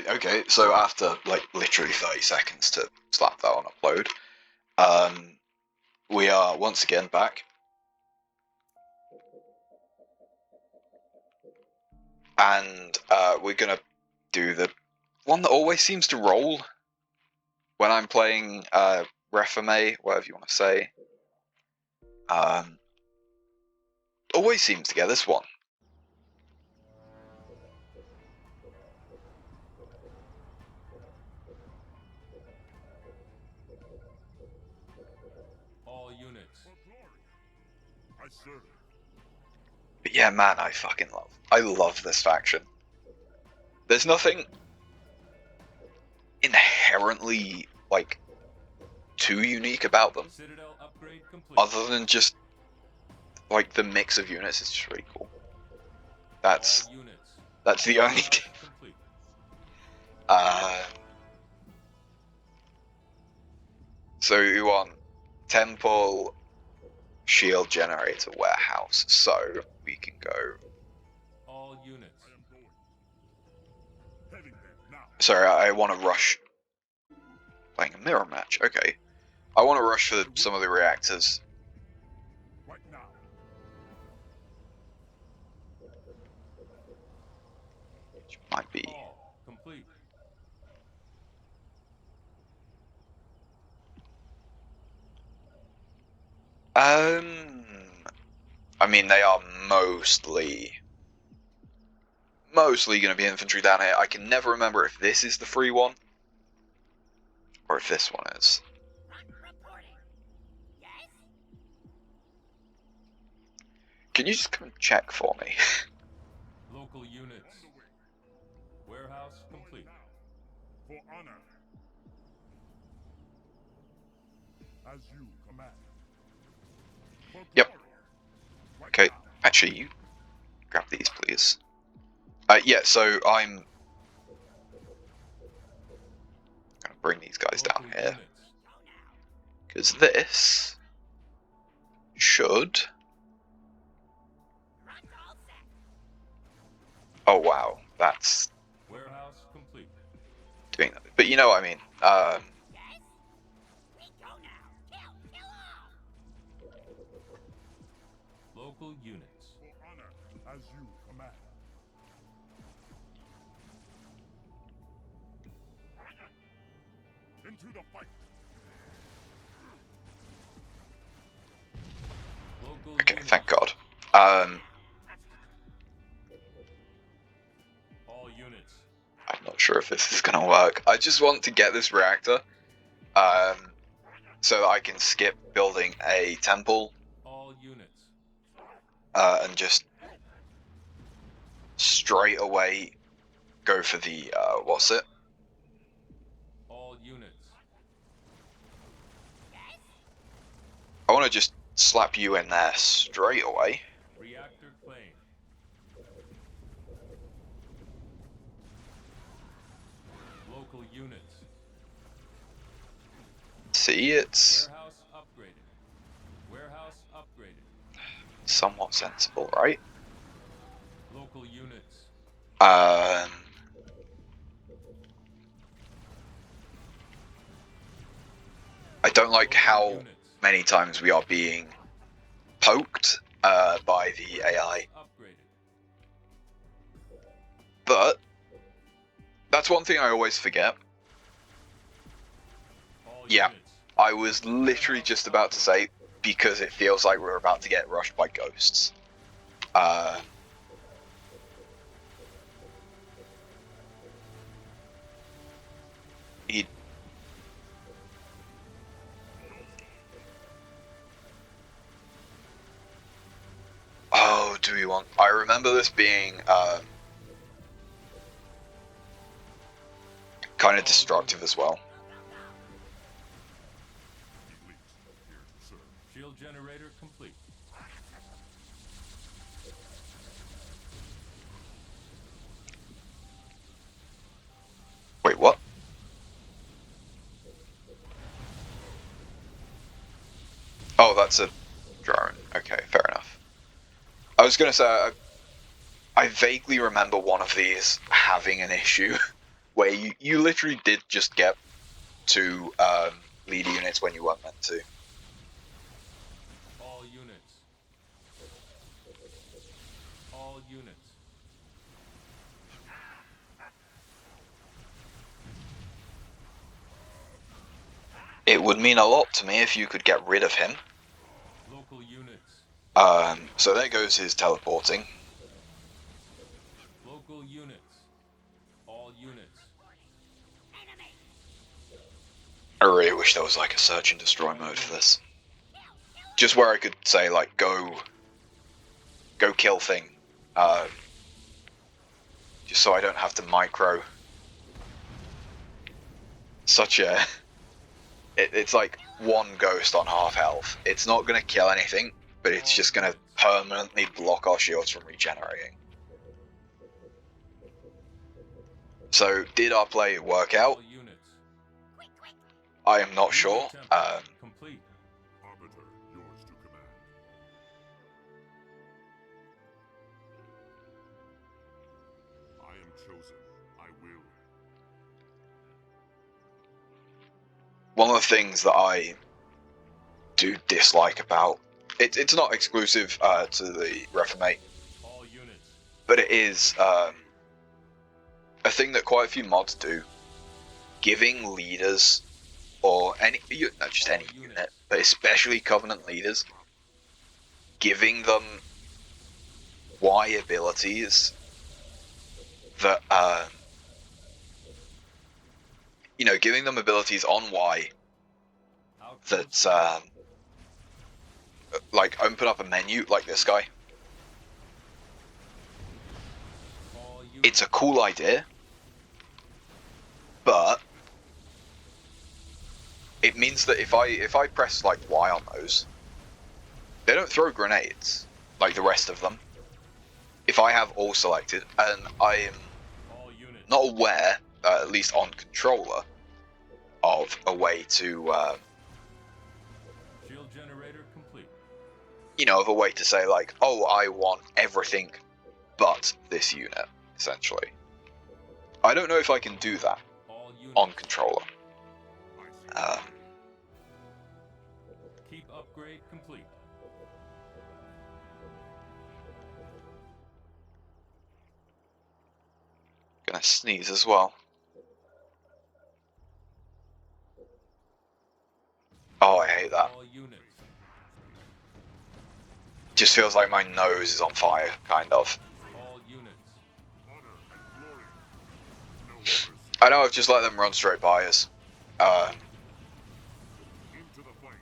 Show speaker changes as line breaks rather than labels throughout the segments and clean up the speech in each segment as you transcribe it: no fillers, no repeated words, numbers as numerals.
Right, okay, so after, like, literally 30 seconds to slap that on upload, we are once again back. And, we're gonna do the one that always seems to roll when I'm playing, Reforme, whatever you want to say. Always seems to get this one.
All units.
I serve.
But yeah, man, I love this faction. There's nothing inherently, like, too unique about them.
Citadel upgrade complete.
Other than just, like, the mix of units is just really cool. That's the only thing. So you want temple, shield generator, warehouse, so we can go.
All units.
I am going. Heading there now.
Sorry, I want to rush. Playing a mirror match, okay. I want to rush for some of the reactors.
Right now.
Which might be.
All complete.
I mean, they are mostly going to be infantry down here. I can never remember if this is the free one or if this one is. Can you just come and check for me?
Local units. Warehouse complete.
For honor. As you command. For
Yep.
glory. Right
Okay,
now.
actually, you grab these, please. Yeah, so I'm gonna bring these guys down
Local
here,
units.
because this should. Oh wow, that's
Warehouse complete.
doing that. But you know what I mean.
Local units.
For honor. As you command. Into the fight.
Local
Okay,
units.
thank God.
All units.
I'm not sure if this is gonna work. I just want to get this reactor, so that I can skip building a temple,
All units.
and just straight away go for the what's it?
All units.
I want to just slap you in there straight away.
Reactor claim. Local units.
See, it's
Warehouse upgraded. Warehouse upgraded.
somewhat sensible, right?
Local units.
I don't like
Local
how
units.
many times we are being poked by the AI,
Upgraded.
but that's one thing I always forget.
All
Yeah.
units.
I was literally just about to say, because it feels like we're about to get rushed by ghosts. He... Oh, do we want... I remember this being kind of destructive as well.
Elite. Here to serve.
Shield generator complete.
Wait, what? Oh, that's a drone. Okay, fair enough. I was gonna say, I vaguely remember one of these having an issue where you literally did just get to leader units when you weren't meant to.
All units. All units.
It would mean a lot to me if you could get rid of him.
Local units.
So there goes his teleporting.
Local units. All units.
I really wish there was like a search and destroy mode for this. Just where I could say like go kill thing. Just so I don't have to micro. Such a... It's like one ghost on half health. It's not going to kill anything, but it's just going to permanently block our shields from regenerating. So, did our play work out?
All units.
I am not sure.
Complete.
Arbiter, yours to command. I am chosen. I will.
One of the things that I do dislike about it's not exclusive to the Reformate,
All units.
but it is a thing that quite a few mods do. Giving leaders, or not just any unit, but especially Covenant leaders, giving them Y abilities that, giving them abilities on Y that, like, open up a menu like this guy.
All units.
It's a cool idea, but it means that if I press like Y on those, they don't throw grenades like the rest of them. If I have all selected, and I am
All units.
not aware, at least on controller, of a way to,
Shield generator complete.
of a way to say like, oh, I want everything but this unit, essentially. I don't know if I can do that
All units.
on controller.
I see.
Keep upgrade complete.
Gonna sneeze as well. Oh, I hate that.
All units.
Just feels like my nose is on fire, kind of.
All units.
Honor and glory. No mercy.
I know I've just let them run straight by us.
Into the fight.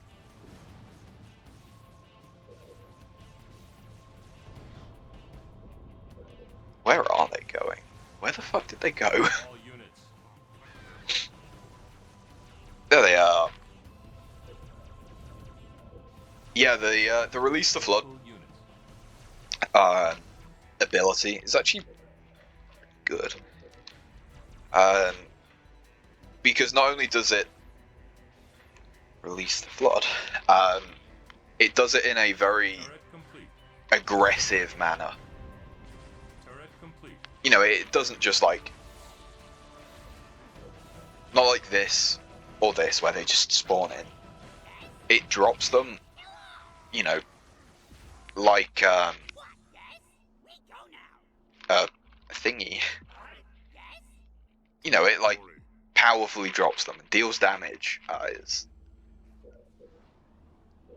Where are they going? Where the fuck did they go?
All units.
There they are. Yeah, the release the flood
Local units.
ability is actually good. Because not only does it release the flood, it does it in a very
Turret complete.
aggressive manner.
Turret complete.
It doesn't just like, not like this or this where they just spawn in. It drops them, like a thingy. It like
Glory.
powerfully drops them and deals damage. Is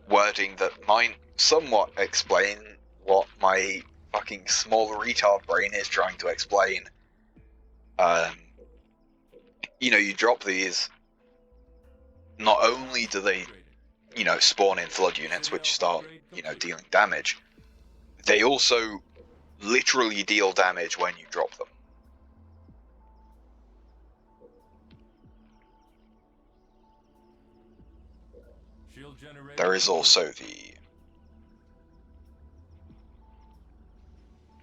wording that might somewhat explain what my fucking small retard brain is trying to explain. You drop these, not only do they, spawn in flood units which start, dealing damage, they also literally deal damage when you drop them.
Shield generator.
There is
complete.
also the...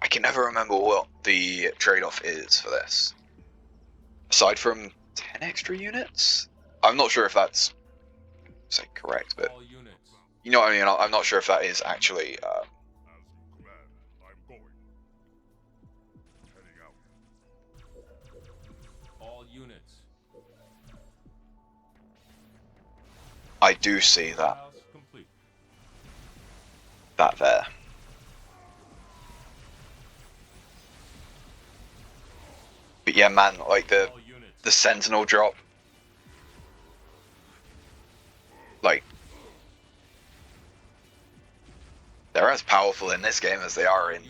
I can never remember what the trade-off is for this. Aside from 10 extra units? I'm not sure if that's correct, but
All units.
you know what I mean? I'm not sure if that is actually...
As you command, I'm going. Heading out.
All units.
I do see that.
Warehouse complete.
That there. But yeah, man, like the
All units.
Sentinel drop, like, they're as powerful in this game as they are in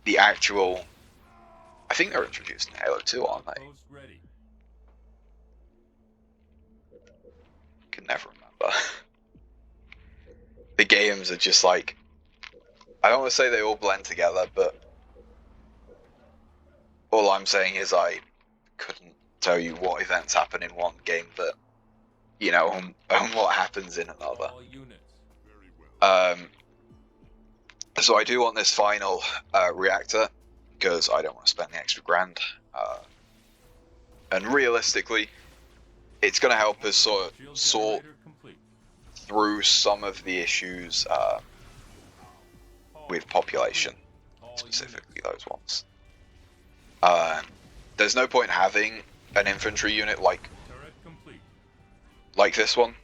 the actual. I think they're introduced in Halo 2, aren't they?
Post ready.
Can never remember. The games are just like, I don't want to say they all blend together, but all I'm saying is I couldn't tell you what events happen in one game, but you know, on what happens in another.
All units.
Very well.
So I do want this final reactor because I don't want to spend the extra grand. And realistically, it's going to help us sort
Generator complete.
through some of the issues with population,
All
specifically those ones. There's no point having an infantry unit
turret complete.
like this one.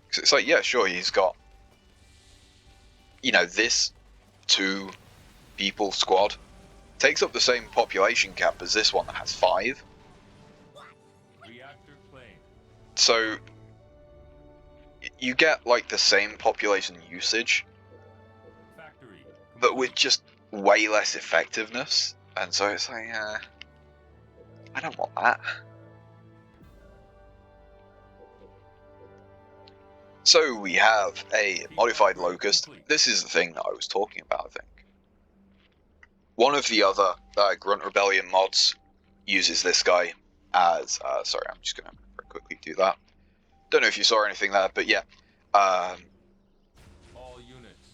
'Cause it's like, yeah, sure, he's got, you know, this 2 people squad takes up the same population cap as this one that has 5.
Reactor claimed.
So you get like the same population usage,
Factory.
but with just way less effectiveness. And so it's like, I don't want that. So we have a modified locust. This is the thing that I was talking about, I think. One of the other Grunt Rebellion mods uses this guy as... sorry, I'm just going to very quickly do that. Don't know if you saw anything there, but yeah.
All units.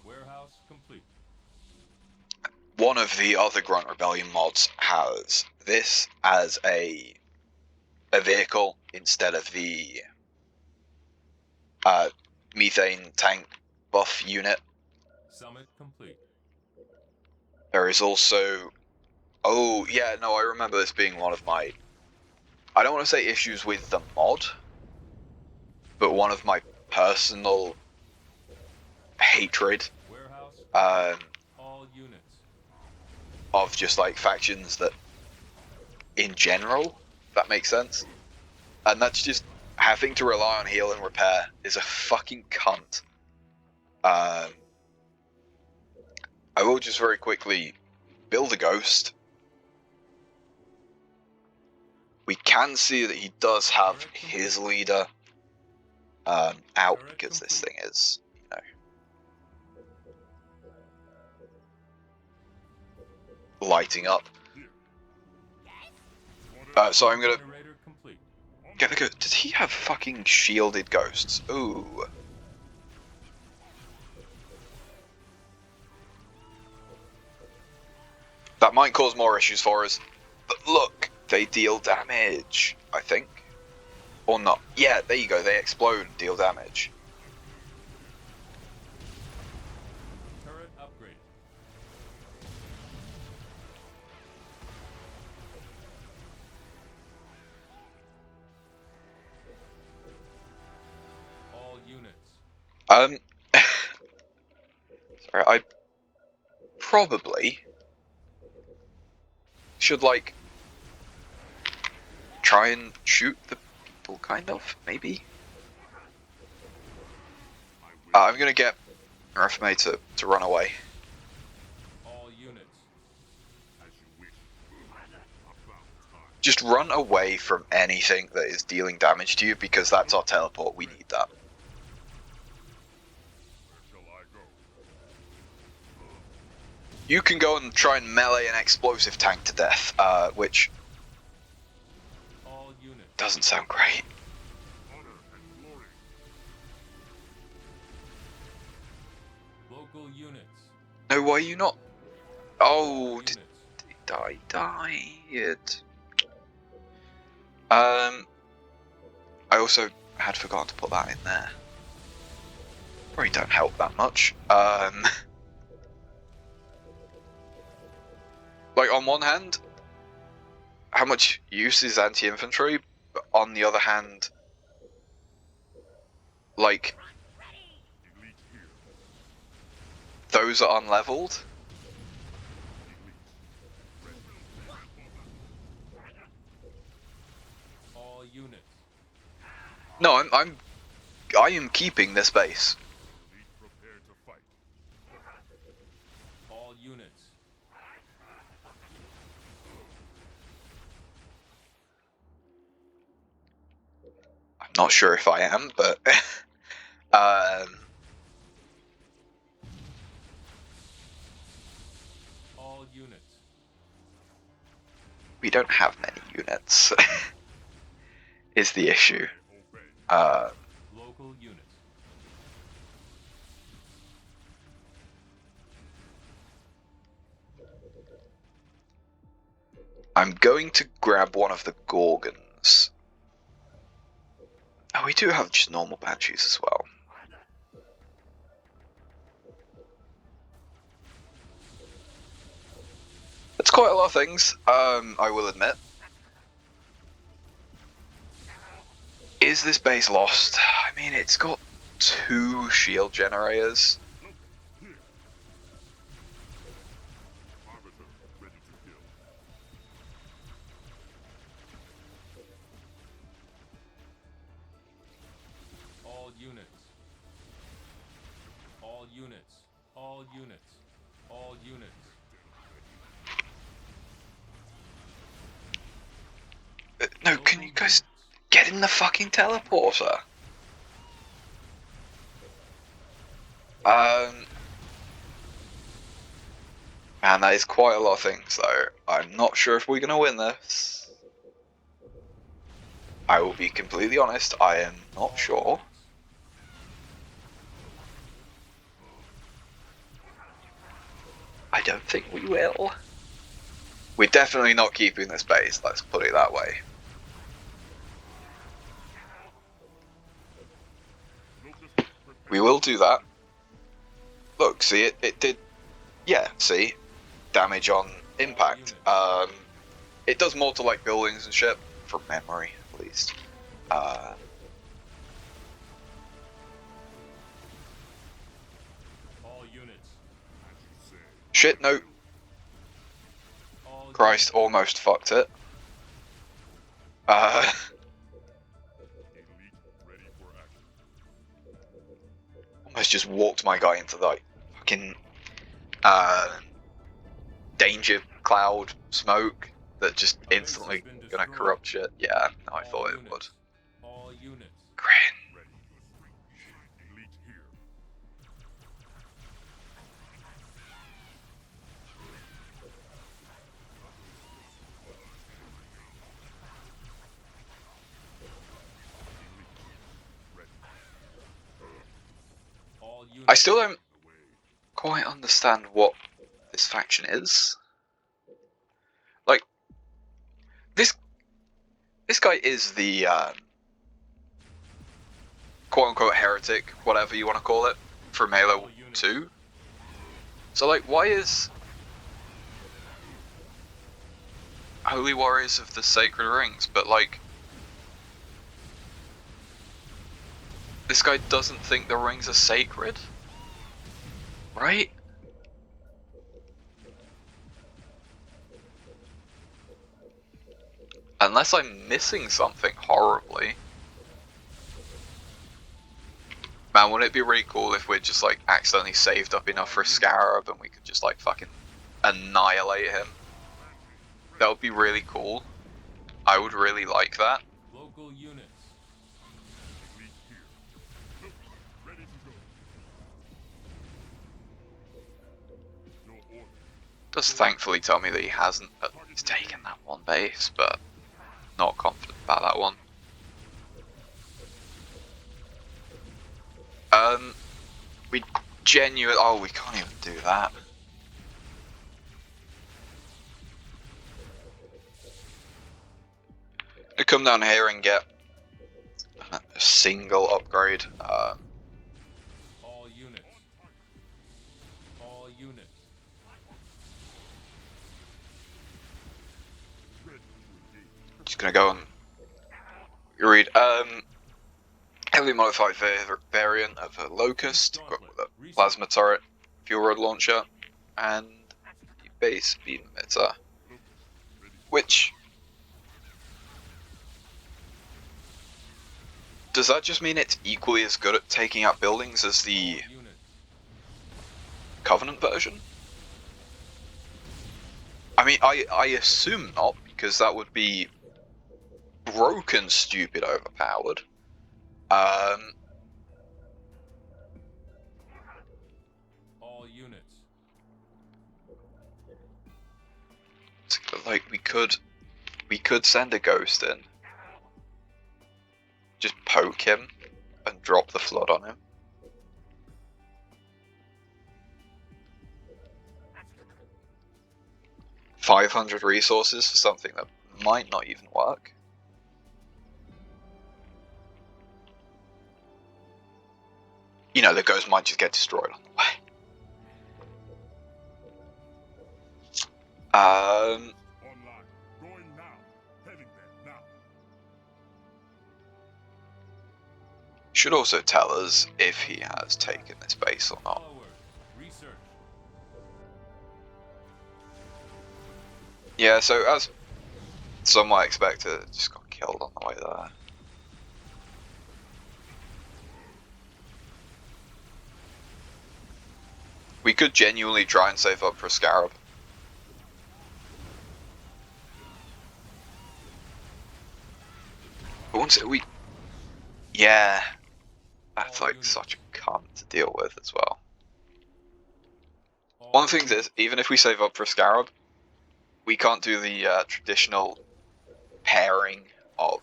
Warehouse complete.
One of the other Grunt Rebellion mods has this as a vehicle instead of the methane tank buff unit.
Summit complete.
There is also... Oh, yeah, no, I remember this being one of my... I don't want to say issues with the mod, but one of my personal hatred
Warehouse. All units.
of just like factions that in general, if that makes sense. And that's just having to rely on heal and repair is a fucking cunt. I will just very quickly build a ghost. We can see that he does have his leader out because this thing is, you know, lighting up. So I'm gonna
Generator complete.
get the ghost. Does he have fucking shielded ghosts? Ooh. That might cause more issues for us. But look, they deal damage, I think. Or not. Yeah, there you go, they explode and deal damage.
Turret upgrade. All units.
Sorry, I probably should, like, try and shoot the people, kind of, maybe? I'm gonna get RFMA to run away.
All units.
As you wish. About time.
Just run away from anything that is dealing damage to you, because that's our teleport, we need that.
Where shall I go?
You can go and try and melee an explosive tank to death, which
All units.
doesn't sound great.
Honor and glory.
Local units.
No, why are you not? Oh,
Units.
I died. I also had forgotten to put that in there. Probably don't help that much. Like, on one hand, how much use is anti-infantry, but on the other hand, like,
Elite here.
those are unleveled.
All units.
No, I am keeping this base.
Elite prepare to fight.
All units.
I'm not sure if I am, but
All units.
we don't have many units. Is the issue.
Obey.
Local units.
I'm going to grab one of the Gorgons. Oh, we do have just normal Banshees as well. It's quite a lot of things, I will admit. Is this base lost? I mean, it's got 2 shield generators.
Here. Arbiter ready to kill.
All units. All units. All units. All units.
No, can you guys get in the fucking teleporter? Man, that is quite a lot of things, though. I'm not sure if we're gonna win this. I will be completely honest, I am not sure. I don't think we will. We're definitely not keeping this base, let's put it that way. We will do that. Look, see, it did, yeah, see, damage on impact. It does more to like buildings and shit, from memory at least.
All units.
Shit, no,
All
Christ, almost fucked it.
Elite ready for action.
Almost just walked my guy into the fucking danger cloud smoke that just instantly gonna corrupt shit. Yeah, no, I thought it would.
All units.
Grin.
Ready. Elite here.
All units.
I still don't quite understand what this faction is. Like, this guy is the quote-unquote heretic, whatever you want to call it, from Halo 2. So like, why is Holy Warriors of the Sacred Rings, but like, this guy doesn't think the rings are sacred? Right? Unless I'm missing something horribly. Man, wouldn't it be really cool if we're just like accidentally saved up enough for a Scarab and we could just like fucking annihilate him? That would be really cool. I would really like that.
Local units.
Elite here. Ready to go. Your order.
Does thankfully tell me that he hasn't at least taken that one base, but not confident about that one. We genuinely, oh, we can't even do that. I come down here and get a single upgrade.
All units. All units.
Ready.
gonna go and read. Heavily modified variant of a Locust, equipped with a plasma turret, fuel rod launcher, and base beam emitter. Which, does that just mean it's equally as good at taking out buildings as the Covenant version? I mean, I assume not, because that would be broken stupid overpowered.
All units.
Like we could send a ghost in, just poke him, and drop the flood on him. $500 resources for something that might not even work. You know, the ghost might just get destroyed on the way.
Online. Going now. Heading there now.
Should also tell us if he has taken this base or not.
Forward. Research.
Yeah, so as some might expect, it just got killed on the way there. We could genuinely try and save up for a Scarab. But once we... Yeah. That's like such a cunt to deal with as well. One thing is, even if we save up for a Scarab, we can't do the traditional pairing of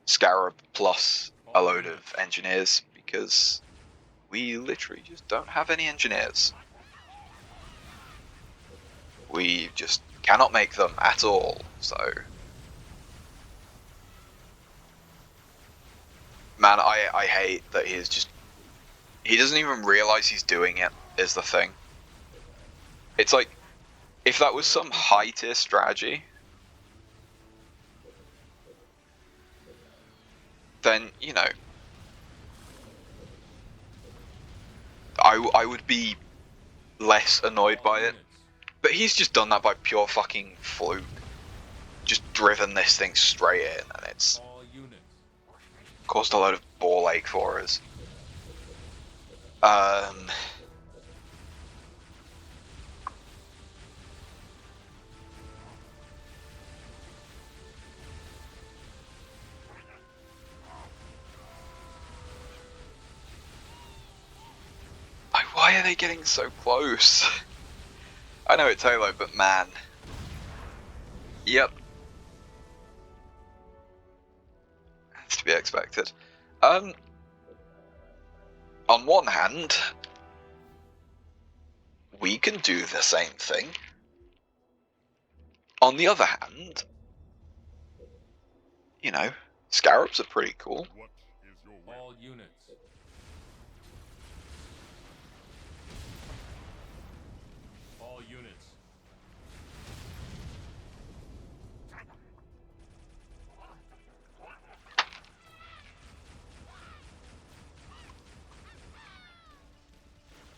Scarab plus a load of engineers, because we literally just don't have any engineers. We just cannot make them at all, so... Man, I hate that he is just... He doesn't even realise he's doing it, is the thing. It's like, if that was some high tier strategy, then, you know, I would be less annoyed by it. But he's just done that by pure fucking fluke. Just driven this thing straight in, and it's caused a load of ball ache for us. Why are they getting so close? I know it's Halo, but man. Yep. That's to be expected. On one hand, we can do the same thing. On the other hand, you know, Scarabs are pretty cool.
What is your will?
All units. All units.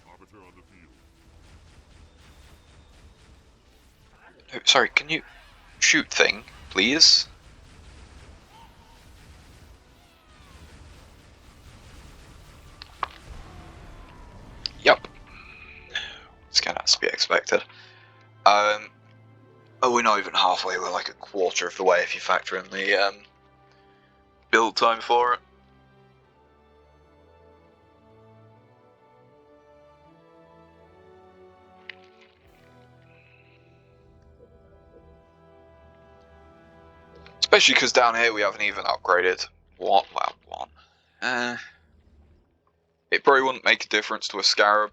Arbiter on the field.
Oh, sorry, can you shoot thing, please? Yep. It's kind of to be expected. Oh, we're not even halfway. We're like a quarter of the way if you factor in the build time for it. Especially because down here we haven't even upgraded one. It probably wouldn't make a difference to a Scarab,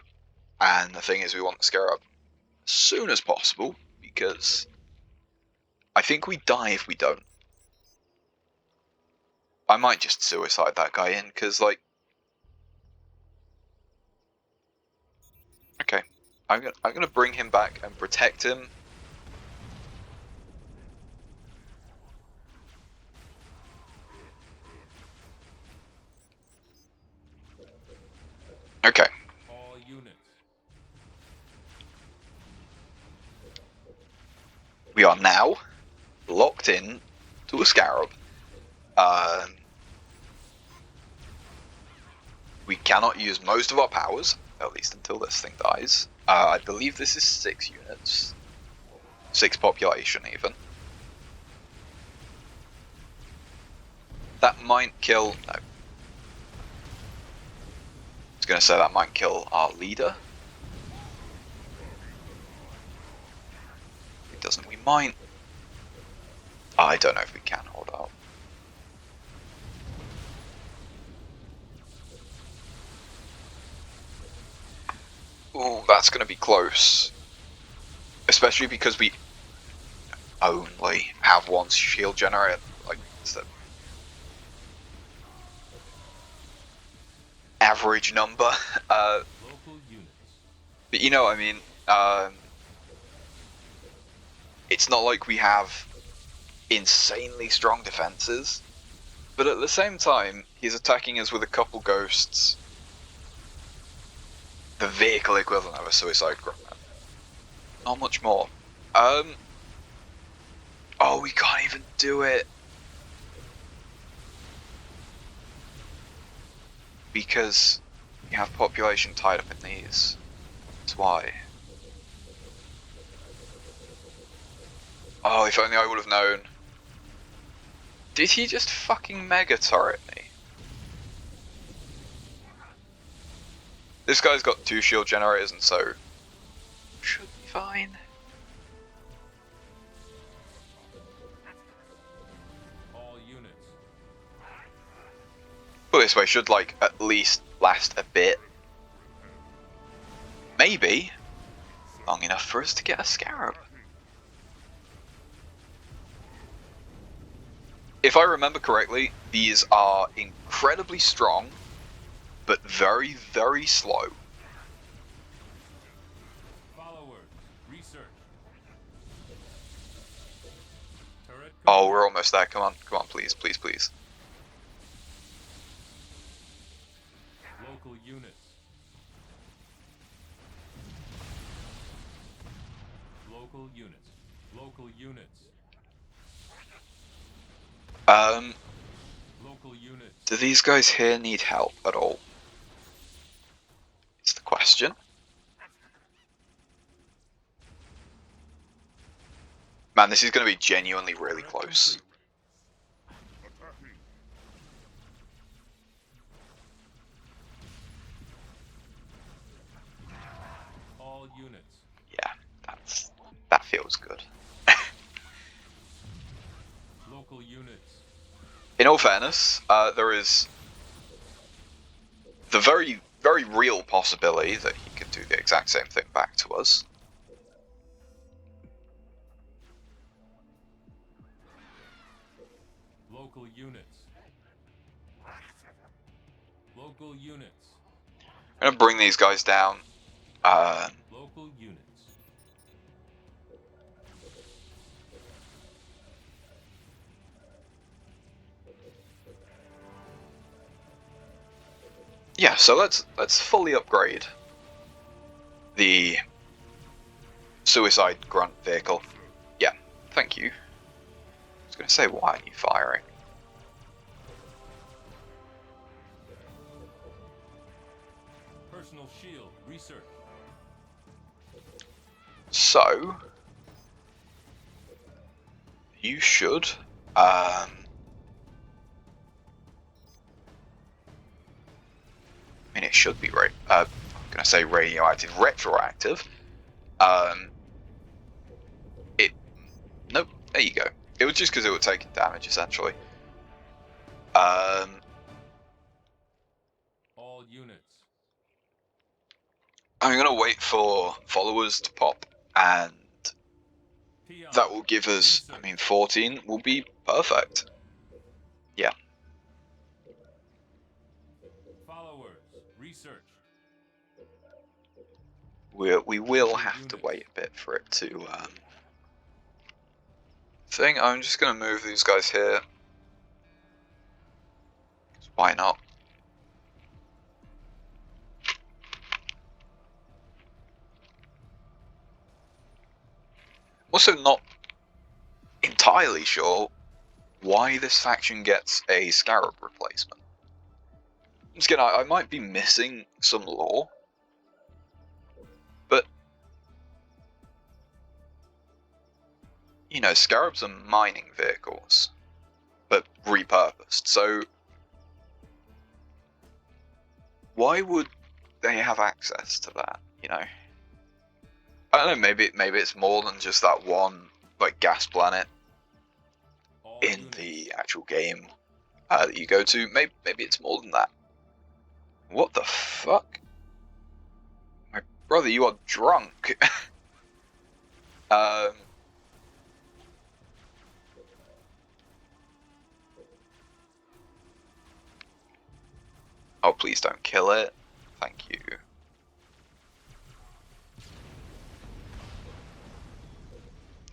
and the thing is, we want the Scarab as soon as possible, because I think we die if we don't. I might just suicide that guy in, because, like... Okay, I'm gonna bring him back and protect him Okay.
All units.
We are now locked in to a Scarab. We cannot use most of our powers, at least until this thing dies. I believe this is 6 units. 6 population, even. That might kill... no. I was going to say that might kill our leader. If it doesn't, we might... I don't know if we can hold out. Ooh, that's going to be close. Especially because we only have 1 shield generator. Like, it's the average number.
Local units.
But you know what I mean. It's not like we have insanely strong defenses. But at the same time, he's attacking us with a couple ghosts. The vehicle equivalent of a suicide grunner. Not much more. Oh, we can't even do it. Because we have population tied up in these. That's why. Oh, if only I would have known. Did he just fucking mega turret me? This guy's got 2 shield generators and so should be fine.
All units.
Put it this way, should like at least last a bit. Maybe long enough for us to get a Scarab. If I remember correctly, these are incredibly strong, but very, very slow.
Followers. Research. Turret.
Oh, we're almost there. Come on, please, please, please.
Local units. Local units. Local units. Local units.
Do these guys here need help at all? It's the question. Man, this is going to be genuinely really close.
Attacking.
All units.
Yeah, that feels good.
Local units.
In all fairness, there is the very, very real possibility that he could do the exact same thing back to us.
Local units. Local units.
I'm gonna bring these guys down.
Local units.
Yeah, so let's fully upgrade the suicide grunt vehicle. Yeah, thank you. I was gonna say, why aren't you firing?
Personal shield. Research.
So you should I mean, it should be right. I'm gonna say radioactive, retroactive. Nope. There you go. It was just because it was taking damage, essentially.
All units.
I'm gonna wait for followers to pop, and
Peon.
that will give us. I mean, 14 will be perfect. Yeah.
Followers. Research.
We will have to wait a bit for it to thing. I'm just gonna move these guys here. Why not? Also not entirely sure why this faction gets a Scarab replacement. Once again, I might be missing some lore, but you know, Scarabs are mining vehicles, but repurposed, so why would they have access to that, you know? I don't know, maybe it's more than just that one, like, gas planet in the actual game that you go to. Maybe it's more than that. What the fuck? My brother, you are drunk. Oh, please don't kill it. Thank you.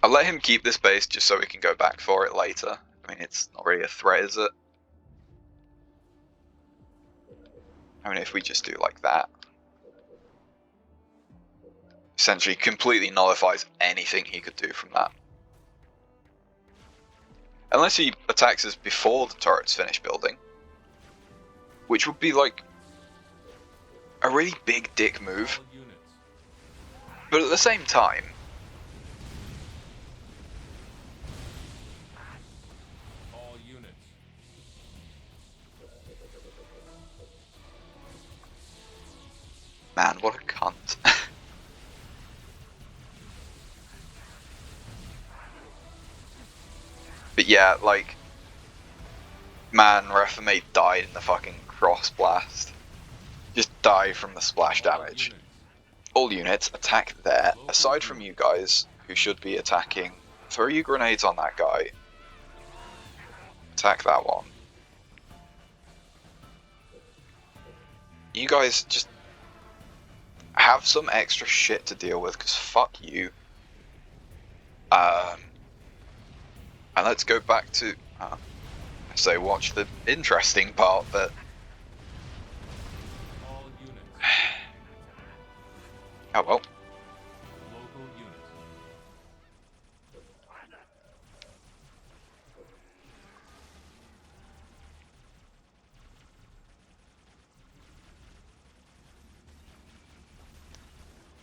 I'll let him keep this base just so we can go back for it later. I mean, it's not really a threat, is it? I mean, if we just do like that. Essentially completely nullifies anything he could do from that. Unless he attacks us before the turret's finished building. Which would be like a really big dick move. But at the same time, man, what a cunt. But yeah, like, man, Reformate died in the fucking cross blast. Just die from the splash damage. All units attack there, aside from you guys, who should be attacking. Throw your grenades on that guy. Attack that one. You guys just have some extra shit to deal with, because fuck you. And let's go back to, so watch the interesting part, but oh well.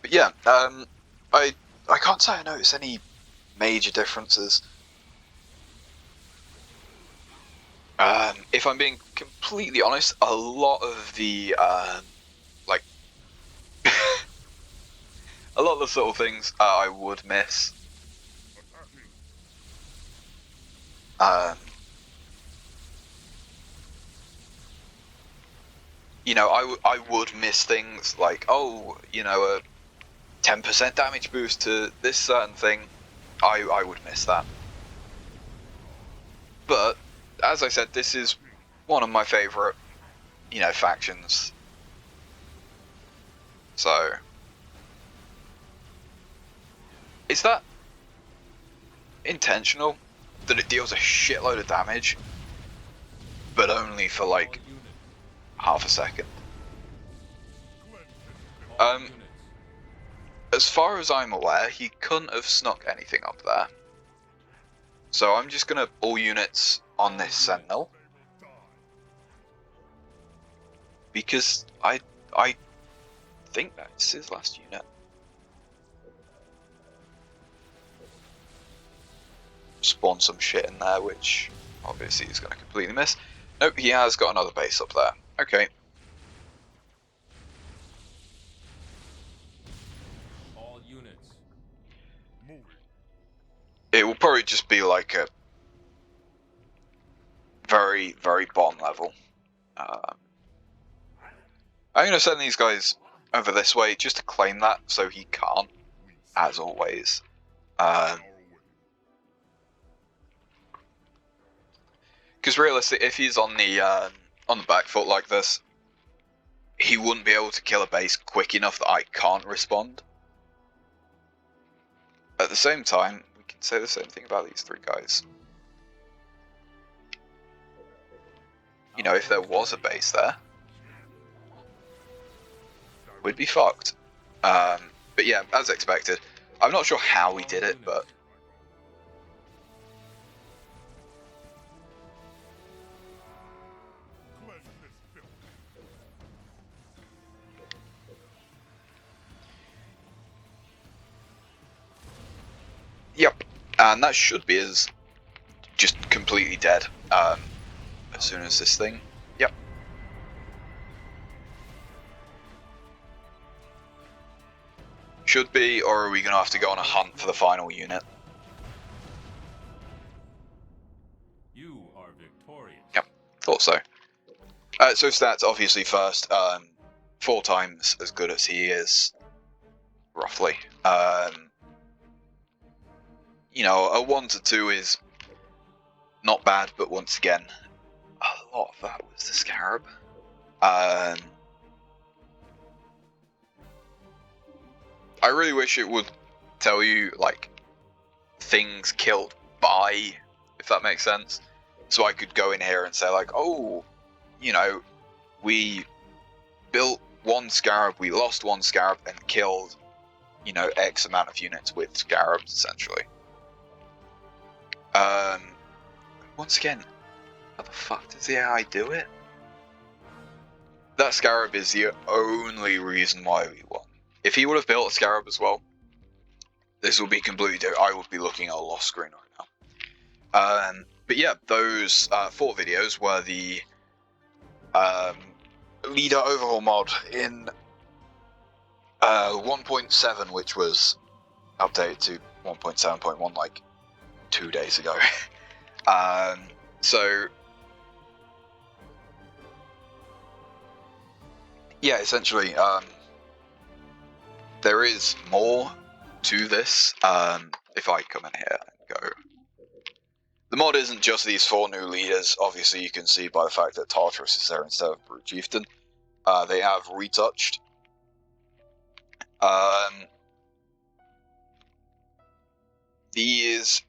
But yeah, I can't say I notice any major differences. If I'm being completely honest, a lot of the like a lot of the sort of things I would miss. You know, I would miss things like, oh, you know, a 10% damage boost to this certain thing. I would miss that. But as I said, this is one of my favourite, you know, factions. So, is that intentional? That it deals a shitload of damage, but only for like half a second? As far as I'm aware, he couldn't have snuck anything up there. So I'm just gonna all units on this sentinel, because I think that's his last unit. Spawn some shit in there, which obviously he's gonna completely miss. Nope, he has got another base up there. Okay.
All units.
It will probably just be like a very, very bottom level. I'm going to send these guys over this way just to claim that, so he can't, as always. Because realistically, if he's on the back foot like this, he wouldn't be able to kill a base quick enough that I can't respond. At the same time, we can say the same thing about these three guys. You know, if there was a base there, we'd be fucked. But yeah, as expected. I'm not sure how we did it, but Yep, and that should be as just completely dead as soon as this thing. Yep. Should be, or are we going to have to go on a hunt for the final unit?
You are victorious.
Yep, thought so. So stats, obviously first, 4 times as good as he is, roughly. You know, a 1 to 2 is not bad, but once again, a lot of that was the Scarab. I really wish it would tell you, like, things killed by, if that makes sense. So I could go in here and say, like, oh, you know, we built 1 Scarab, we lost 1 Scarab, and killed, you know, X amount of units with Scarabs, essentially. Once again, how the fuck does the AI do it? That Scarab is the only reason why we won. If he would have built a Scarab as well, this would be completely different. I would be looking at a lost screen right now. But yeah, those 4 videos were the leader overhaul mod in 1.7, which was updated to 1.7.1 like 2 days ago. So yeah, essentially, there is more to this. If I come in here and go, the mod isn't just these 4 new leaders. Obviously, you can see by the fact that Tartarus is there instead of Brute Chieftain. They have retouched. These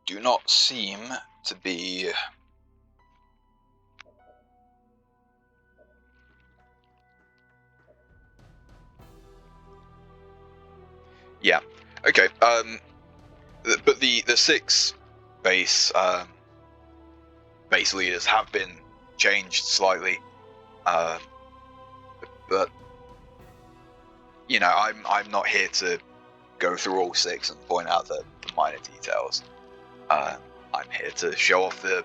do not seem to be. Yeah. Okay. But the 6 base leaders have been changed slightly. But you know, I'm not here to go through all 6 and point out the minor details. I'm here to show off the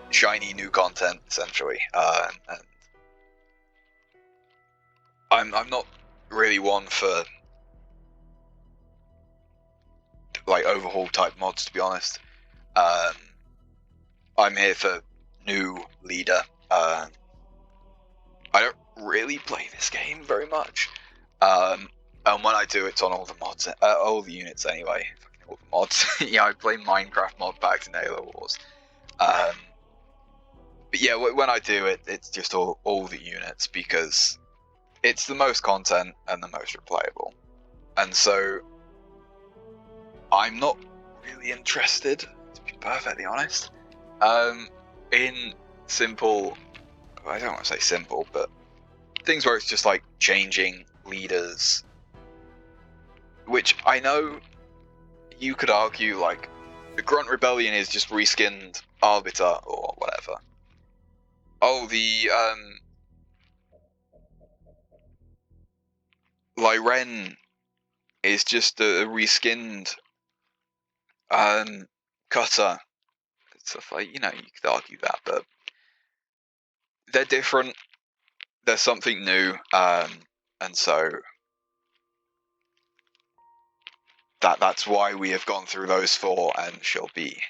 shiny new content, essentially. And I'm not really one for like overhaul type mods, to be honest. I'm here for new leader. I don't really play this game very much. And when I do, it's on all the mods, all the units anyway. Fucking all the mods. Yeah, I play Minecraft mod packs in Halo Wars. But yeah, when I do it, it's just all the units because it's the most content and the most replayable. And so I'm not really interested, to be perfectly honest, in simple, I don't want to say simple, but things where it's just like changing leaders, which I know you could argue like the Grunt Rebellion is just reskinned Arbiter or whatever. Oh, the Lyren is just a reskinned Cutter. Stuff like, you know, you could argue that, but they're different. There's something new, and so that's why we have gone through those 4 and shall be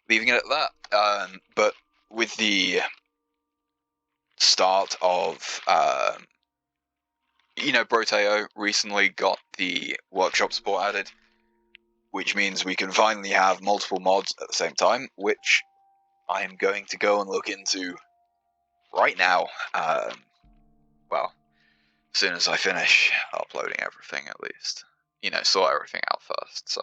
leaving it at that. But with the start of, you know, Broteo recently got the workshop support added, which means we can finally have multiple mods at the same time, which I am going to go and look into right now. Well, as soon as I finish uploading everything, at least. You know, sort everything out first, so.